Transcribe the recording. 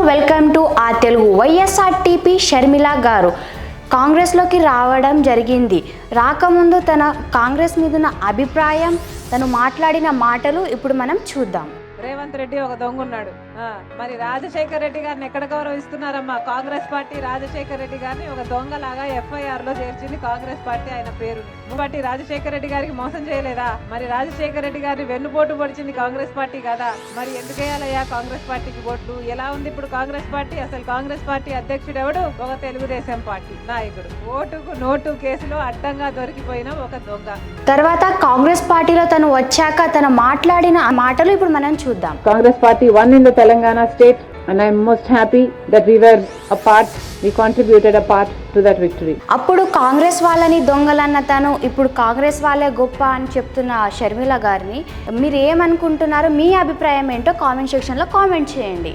Welcome to ఆ Telugu. YSRTP Sharmila గారు కాంగ్రెస్లోకి రావడం జరిగింది. రాకముందు తన కాంగ్రెస్ మీద ఉన్న అభిప్రాయం, తను మాట్లాడిన మాటలు ఇప్పుడు మనం చూద్దాం. రేవంత్ రెడ్డి ఒక దొంగ ఉన్నాడు. మరి రాజశేఖర్ రెడ్డి గారిని ఎక్కడ గౌరవిస్తున్నారమ్మా? కాంగ్రెస్ పార్టీ రాజశేఖర్ రెడ్డి గారిని ఒక దొంగలాగా FIR లో చేర్చింది కాంగ్రెస్ పార్టీ ఆయన పేరుని. బట్టి రాజశేఖర్ రెడ్డి గారికి మోసం చేయలేదా? మరి రాజశేఖర్ రెడ్డి గారిని వెన్నుపోటు పొడిచింది కాంగ్రెస్ పార్టీ కదా? మరి ఎందుకు వేయాలయ్యా కాంగ్రెస్ పార్టీకి ఓట్లు? ఎలా ఉంది ఇప్పుడు కాంగ్రెస్ పార్టీ? అసలు కాంగ్రెస్ పార్టీ అధ్యక్షుడు ఎవడు? ఒక తెలుగుదేశం పార్టీ నాయకుడు. ఓటుకు నోటు కేసులో అడ్డంగా దొరికిపోయిన ఒక దొంగ. తర్వాత కాంగ్రెస్ పార్టీలో తను వచ్చాక తను మాట్లాడిన మాటలు ఇప్పుడు మనం చూద్దాం. Congress party won in the Telangana state and I am most happy that we contributed a part to that victory. అప్పుడు కాంగ్రెస్ వాళ్ళని దొంగలన్న తను ఇప్పుడు కాంగ్రెస్ వాళ్ళే గొప్ప అని చెప్తున్న షర్మిల గారిని మీరు ఏమనుకుంటున్నారు? మీ అభిప్రాయం ఏంటో కామెంట్ సెక్షన్లో కామెంట్ చేయండి.